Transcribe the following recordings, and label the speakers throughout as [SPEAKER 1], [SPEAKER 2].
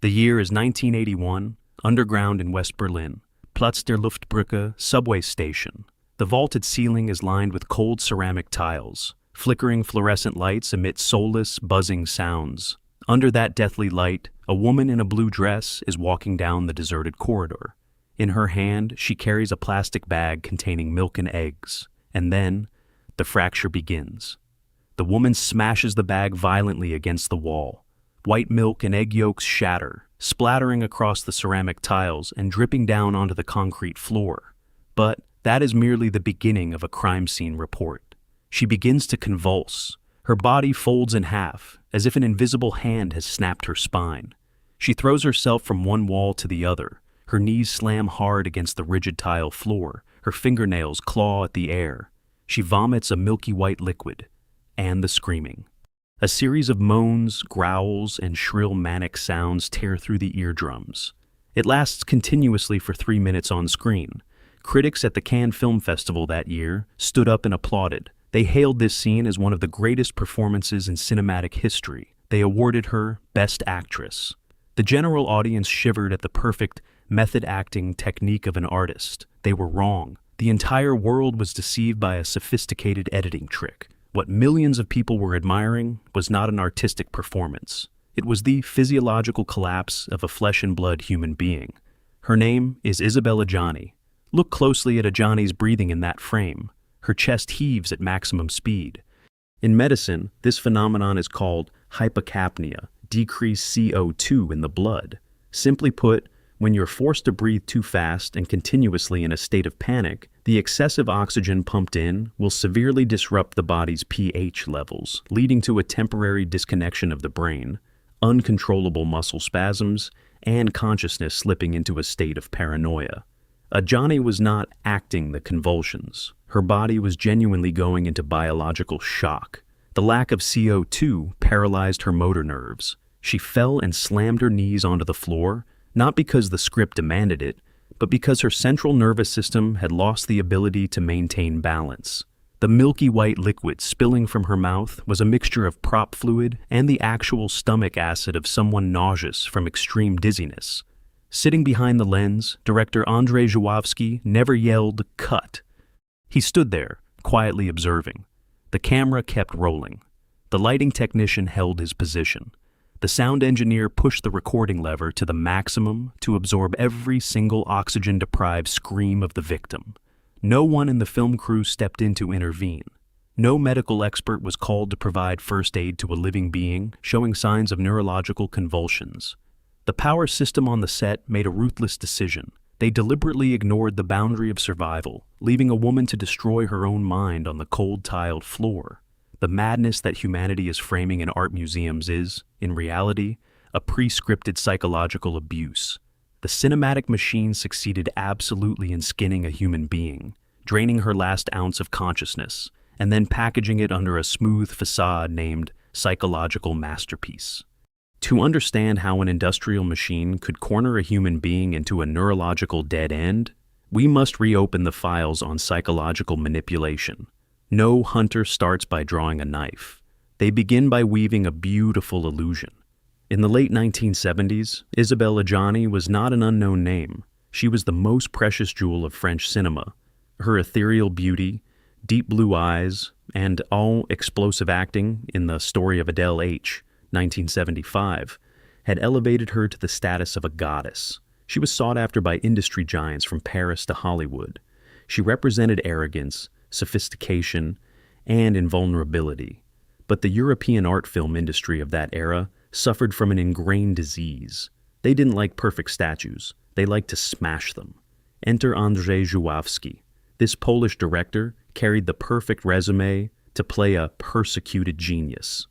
[SPEAKER 1] The year is 1981, underground in West Berlin, Platz der Luftbrücke subway station. The vaulted ceiling is lined with cold ceramic tiles. Flickering fluorescent lights emit soulless, buzzing sounds. Under that deathly light, a woman in a blue dress is walking down the deserted corridor. In her hand, she carries a plastic bag containing milk and eggs. And then, the fracture begins. The woman smashes the bag violently against the wall. White milk and egg yolks shatter, splattering across the ceramic tiles and dripping down onto the concrete floor. But that is merely the beginning of a crime scene report. She begins to convulse. Her body folds in half, as if an invisible hand has snapped her spine. She throws herself from one wall to the other. Her knees slam hard against the rigid tile floor. Her fingernails claw at the air. She vomits a milky white liquid. And the screaming. A series of moans, growls, and shrill manic sounds tear through the eardrums. It lasts continuously for 3 minutes on screen. Critics at the Cannes Film Festival that year stood up and applauded. They hailed this scene as one of the greatest performances in cinematic history. They awarded her Best Actress. The general audience shivered at the perfect method acting technique of an artist. They were wrong. The entire world was deceived by a sophisticated editing trick. What millions of people were admiring was not an artistic performance. It was the physiological collapse of a flesh and blood human being. Her name is Isabelle Adjani. Look closely at Adjani's breathing in that frame. Her chest heaves at maximum speed. In medicine, this phenomenon is called hypocapnia, decreased CO2 in the blood. Simply put, when you're forced to breathe too fast and continuously in a state of panic, the excessive oxygen pumped in will severely disrupt the body's pH levels, leading to a temporary disconnection of the brain, uncontrollable muscle spasms, and consciousness slipping into a state of paranoia. Adjani was not acting the convulsions. Her body was genuinely going into biological shock. The lack of CO2 paralyzed her motor nerves. She fell and slammed her knees onto the floor, not because the script demanded it, but because her central nervous system had lost the ability to maintain balance. The milky white liquid spilling from her mouth was a mixture of prop fluid and the actual stomach acid of someone nauseous from extreme dizziness. Sitting behind the lens, director Andrzej Żuławski never yelled, "Cut." He stood there, quietly observing. The camera kept rolling. The lighting technician held his position. The sound engineer pushed the recording lever to the maximum to absorb every single oxygen-deprived scream of the victim. No one in the film crew stepped in to intervene. No medical expert was called to provide first aid to a living being showing signs of neurological convulsions. The power system on the set made a ruthless decision. They deliberately ignored the boundary of survival, leaving a woman to destroy her own mind on the cold tiled floor. The madness that humanity is framing in art museums is, in reality, a pre-scripted psychological abuse. The cinematic machine succeeded absolutely in skinning a human being, draining her last ounce of consciousness, and then packaging it under a smooth facade named psychological masterpiece. To understand how an industrial machine could corner a human being into a neurological dead end, we must reopen the files on psychological manipulation. No hunter starts by drawing a knife. They begin by weaving a beautiful illusion. In the late 1970s, Isabelle Adjani was not an unknown name. She was the most precious jewel of French cinema. Her ethereal beauty, deep blue eyes, and all-explosive acting in The Story of Adele H., 1975, had elevated her to the status of a goddess. She was sought after by industry giants from Paris to Hollywood. She represented arrogance, sophistication, and invulnerability. But the European art film industry of that era suffered from an ingrained disease. They didn't like perfect statues. They liked to smash them. Enter Andrzej Żuławski. This Polish director carried the perfect resume to play a persecuted genius.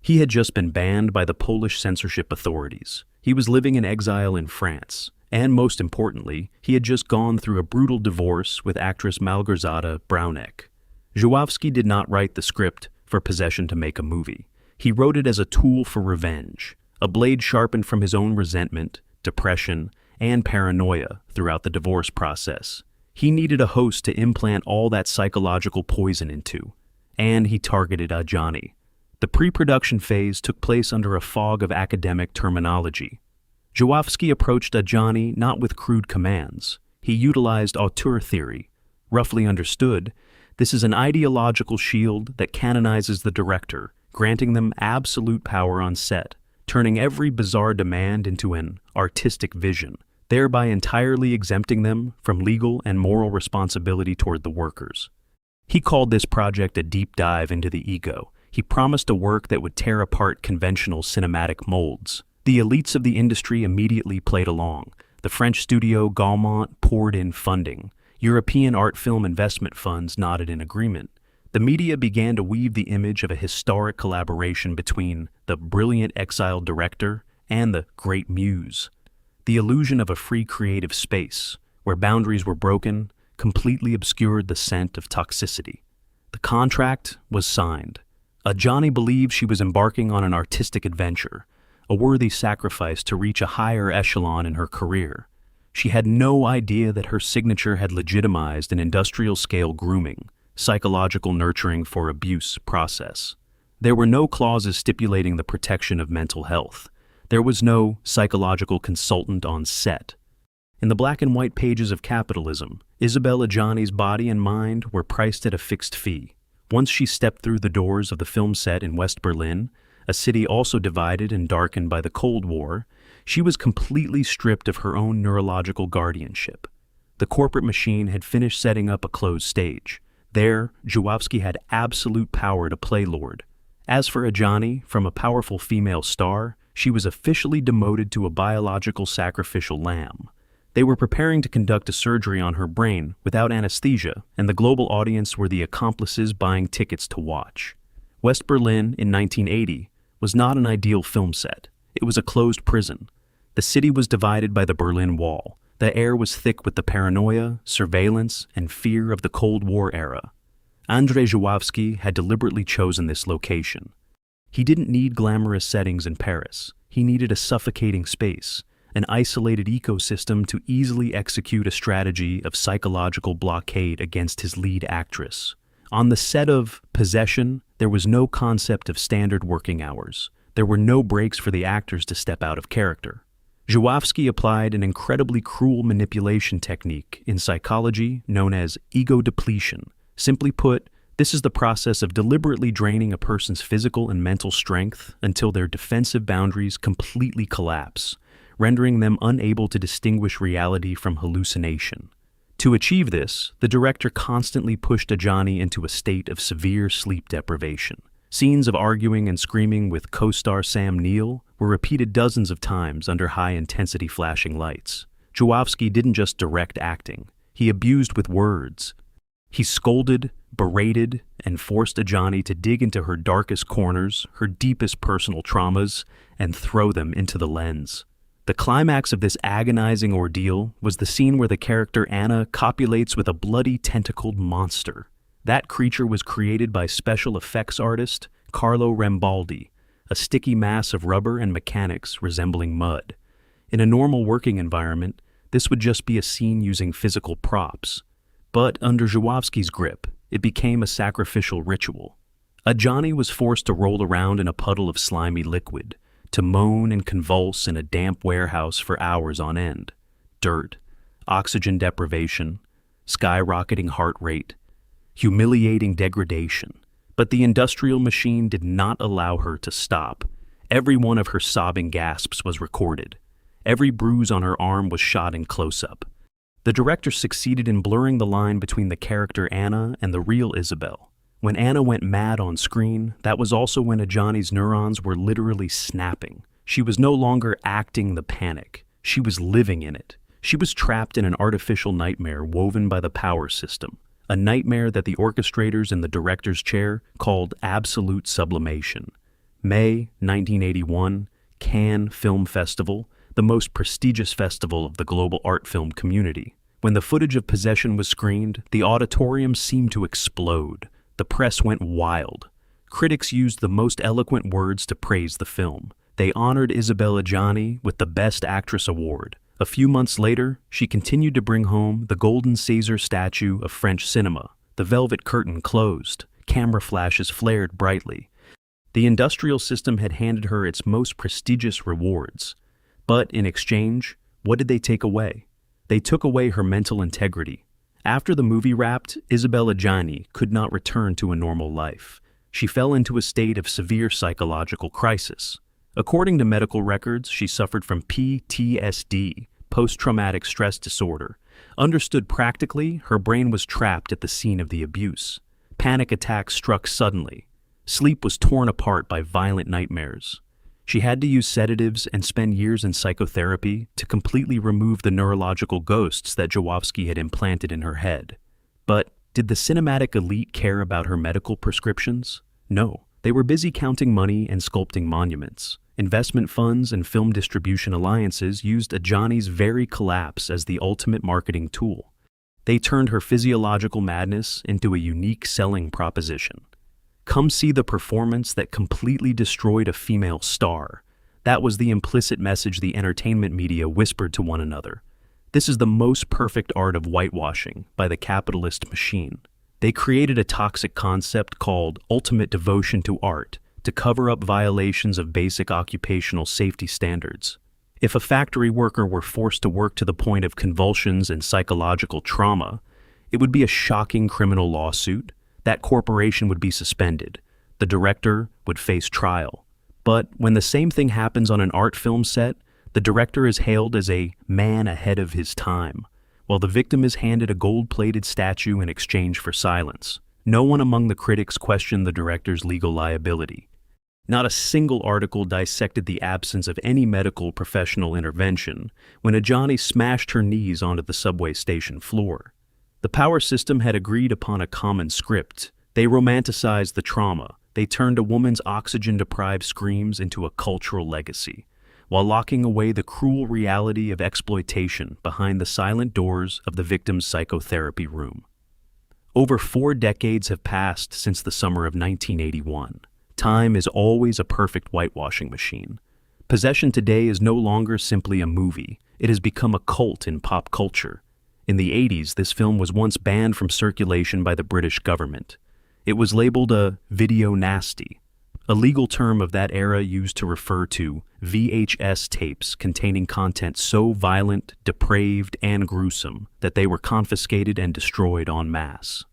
[SPEAKER 1] He had just been banned by the Polish censorship authorities. He was living in exile in France. And most importantly, he had just gone through a brutal divorce with actress Małgorzata Braunek. Żuławski did not write the script for possession to make a movie. He wrote it as a tool for revenge, a blade sharpened from his own resentment, depression, and paranoia throughout the divorce process. He needed a host to implant all that psychological poison into, and he targeted Adjani. The pre-production phase took place under a fog of academic terminology. Żuławski approached Adjani not with crude commands. He utilized auteur theory. Roughly understood, this is an ideological shield that canonizes the director, granting them absolute power on set, turning every bizarre demand into an artistic vision, thereby entirely exempting them from legal and moral responsibility toward the workers. He called this project a deep dive into the ego. He promised a work that would tear apart conventional cinematic molds. The elites of the industry immediately played along. The French studio Gaumont poured in funding. European art film investment funds nodded in agreement. The media began to weave the image of a historic collaboration between the brilliant exiled director and the great muse. The illusion of a free creative space, where boundaries were broken, completely obscured the scent of toxicity. The contract was signed. Adjani believed she was embarking on an artistic adventure, a worthy sacrifice to reach a higher echelon in her career. She had no idea that her signature had legitimized an industrial-scale grooming, psychological nurturing for abuse process. There were no clauses stipulating the protection of mental health. There was no psychological consultant on set. In the black and white pages of capitalism, Isabelle Adjani's body and mind were priced at a fixed fee. Once she stepped through the doors of the film set in West Berlin, a city also divided and darkened by the Cold War, she was completely stripped of her own neurological guardianship. The corporate machine had finished setting up a closed stage. There, Żuławski had absolute power to play Lord. As for Adjani, from a powerful female star, she was officially demoted to a biological sacrificial lamb. They were preparing to conduct a surgery on her brain without anesthesia, and the global audience were the accomplices buying tickets to watch. West Berlin, in 1980, was not an ideal film set. It was a closed prison. The city was divided by the Berlin Wall. The air was thick with the paranoia, surveillance, and fear of the Cold War era. Andrzej Żuławski had deliberately chosen this location. He didn't need glamorous settings in Paris. He needed a suffocating space, an isolated ecosystem to easily execute a strategy of psychological blockade against his lead actress. On the set of Possession, there was no concept of standard working hours. There were no breaks for the actors to step out of character. Żuławski applied an incredibly cruel manipulation technique in psychology known as ego depletion. Simply put, this is the process of deliberately draining a person's physical and mental strength until their defensive boundaries completely collapse, rendering them unable to distinguish reality from hallucination. To achieve this, the director constantly pushed Adjani into a state of severe sleep deprivation. Scenes of arguing and screaming with co-star Sam Neill were repeated dozens of times under high-intensity flashing lights. Żuławski didn't just direct acting, he abused with words. He scolded, berated, and forced Adjani to dig into her darkest corners, her deepest personal traumas, and throw them into the lens. The climax of this agonizing ordeal was the scene where the character Anna copulates with a bloody tentacled monster. That creature was created by special effects artist Carlo Rambaldi, a sticky mass of rubber and mechanics resembling mud. In a normal working environment, this would just be a scene using physical props. But under Żuławski's grip, it became a sacrificial ritual. Adjani was forced to roll around in a puddle of slimy liquid, to moan and convulse in a damp warehouse for hours on end. Dirt, oxygen deprivation, skyrocketing heart rate, humiliating degradation. But the industrial machine did not allow her to stop. Every one of her sobbing gasps was recorded. Every bruise on her arm was shot in close-up. The director succeeded in blurring the line between the character Anna and the real Isabelle. When Anna went mad on screen, that was also when Adjani's neurons were literally snapping. She was no longer acting the panic. She was living in it. She was trapped in an artificial nightmare woven by the power system, a nightmare that the orchestrators in the director's chair called absolute sublimation. May 1981, Cannes Film Festival, the most prestigious festival of the global art film community. When the footage of Possession was screened, the auditorium seemed to explode. The press went wild. Critics used the most eloquent words to praise the film. They honored Isabelle Adjani with the Best Actress award. A few months later, she continued to bring home the Golden Caesar statue of French cinema. The velvet curtain closed. Camera flashes flared brightly. The industrial system had handed her its most prestigious rewards. But in exchange, what did they take away? They took away her mental integrity. After the movie wrapped, Isabelle Adjani could not return to a normal life. She fell into a state of severe psychological crisis. According to medical records, she suffered from PTSD, post-traumatic stress disorder. Understood practically, her brain was trapped at the scene of the abuse. Panic attacks struck suddenly. Sleep was torn apart by violent nightmares. She had to use sedatives and spend years in psychotherapy to completely remove the neurological ghosts that Żuławski had implanted in her head. But did the cinematic elite care about her medical prescriptions? No. They were busy counting money and sculpting monuments. Investment funds and film distribution alliances used Adjani's very collapse as the ultimate marketing tool. They turned her physiological madness into a unique selling proposition. Come see the performance that completely destroyed a female star. That was the implicit message the entertainment media whispered to one another. This is the most perfect art of whitewashing by the capitalist machine. They created a toxic concept called ultimate devotion to art to cover up violations of basic occupational safety standards. If a factory worker were forced to work to the point of convulsions and psychological trauma, it would be a shocking criminal lawsuit. That corporation would be suspended. The director would face trial. But when the same thing happens on an art film set, the director is hailed as a man ahead of his time, while the victim is handed a gold-plated statue in exchange for silence. No one among the critics questioned the director's legal liability. Not a single article dissected the absence of any medical professional intervention when Adjani smashed her knees onto the subway station floor. The power system had agreed upon a common script. They romanticized the trauma. They turned a woman's oxygen-deprived screams into a cultural legacy, while locking away the cruel reality of exploitation behind the silent doors of the victim's psychotherapy room. Over 4 decades have passed since the summer of 1981. Time is always a perfect whitewashing machine. Possession today is no longer simply a movie. It has become a cult in pop culture. In the 80s, this film was once banned from circulation by the British government. It was labeled a video nasty, a legal term of that era used to refer to VHS tapes containing content so violent, depraved, and gruesome that they were confiscated and destroyed en masse.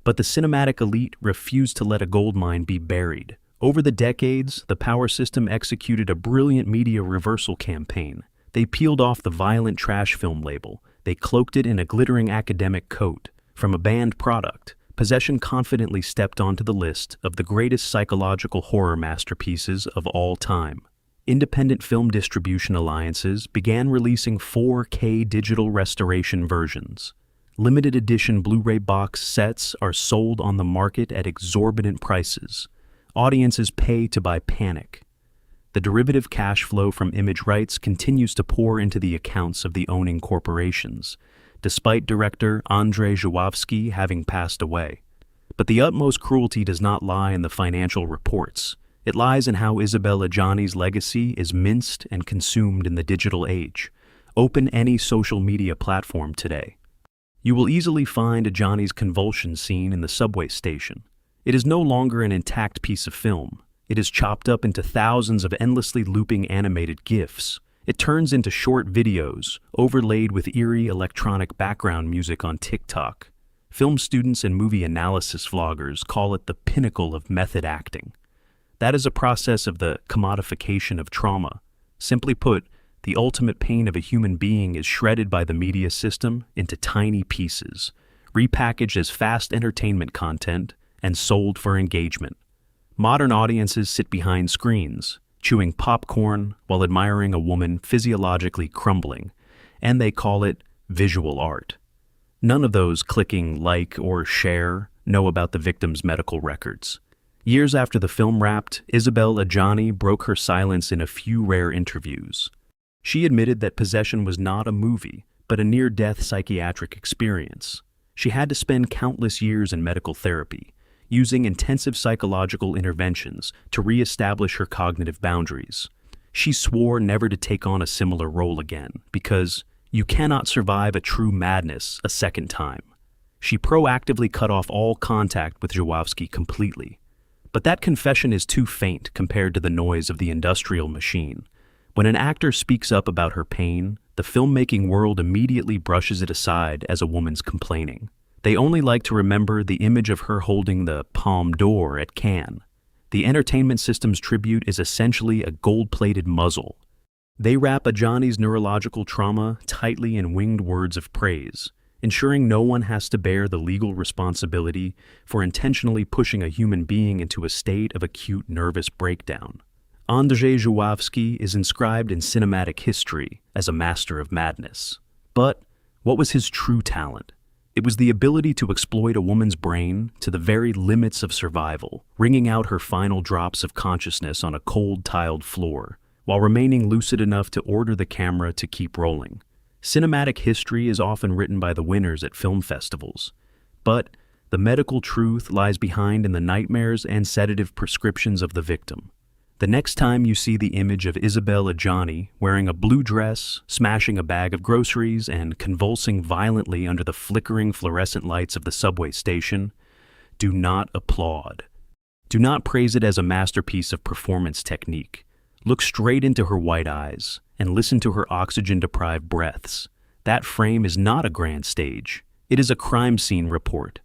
[SPEAKER 1] But the cinematic elite refused to let a goldmine be buried. Over the decades, the power system executed a brilliant media reversal campaign. They peeled off the violent trash film label. They cloaked it in a glittering academic coat. From a banned product, Possession confidently stepped onto the list of the greatest psychological horror masterpieces of all time. Independent film distribution alliances began releasing 4K digital restoration versions. Limited edition Blu-ray box sets are sold on the market at exorbitant prices. Audiences pay to buy panic. The derivative cash flow from image rights continues to pour into the accounts of the owning corporations, despite director Andrzej Żuławski having passed away. But the utmost cruelty does not lie in the financial reports. It lies in how Isabelle Adjani's legacy is minced and consumed in the digital age. Open any social media platform today. You will easily find Adjani's convulsion scene in the subway station. It is no longer an intact piece of film. It is chopped up into thousands of endlessly looping animated GIFs. It turns into short videos, overlaid with eerie electronic background music on TikTok. Film students and movie analysis vloggers call it the pinnacle of method acting. That is a process of the commodification of trauma. Simply put, the ultimate pain of a human being is shredded by the media system into tiny pieces, repackaged as fast entertainment content, and sold for engagement. Modern audiences sit behind screens, chewing popcorn while admiring a woman physiologically crumbling, and they call it visual art. None of those clicking like or share know about the victim's medical records. Years after the film wrapped, Isabelle Adjani broke her silence in a few rare interviews. She admitted that Possession was not a movie, but a near-death psychiatric experience. She had to spend countless years in medical therapy, using intensive psychological interventions to re-establish her cognitive boundaries. She swore never to take on a similar role again, because you cannot survive a true madness a second time. She proactively cut off all contact with Żuławski completely. But that confession is too faint compared to the noise of the industrial machine. When an actor speaks up about her pain, the filmmaking world immediately brushes it aside as a woman's complaining. They only like to remember the image of her holding the Palme d'Or at Cannes. The entertainment system's tribute is essentially a gold-plated muzzle. They wrap Adjani's neurological trauma tightly in winged words of praise, ensuring no one has to bear the legal responsibility for intentionally pushing a human being into a state of acute nervous breakdown. Andrzej Żuławski is inscribed in cinematic history as a master of madness. But what was his true talent? It was the ability to exploit a woman's brain to the very limits of survival, wringing out her final drops of consciousness on a cold, tiled floor, while remaining lucid enough to order the camera to keep rolling. Cinematic history is often written by the winners at film festivals, but the medical truth lies behind in the nightmares and sedative prescriptions of the victim. The next time you see the image of Isabelle Adjani wearing a blue dress, smashing a bag of groceries, and convulsing violently under the flickering fluorescent lights of the subway station, do not applaud. Do not praise it as a masterpiece of performance technique. Look straight into her white eyes and listen to her oxygen-deprived breaths. That frame is not a grand stage. It is a crime scene report.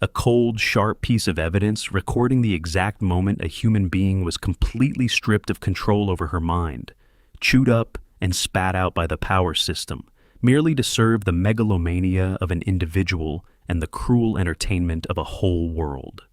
[SPEAKER 1] A cold, sharp piece of evidence recording the exact moment a human being was completely stripped of control over her mind, chewed up and spat out by the power system, merely to serve the megalomania of an individual and the cruel entertainment of a whole world.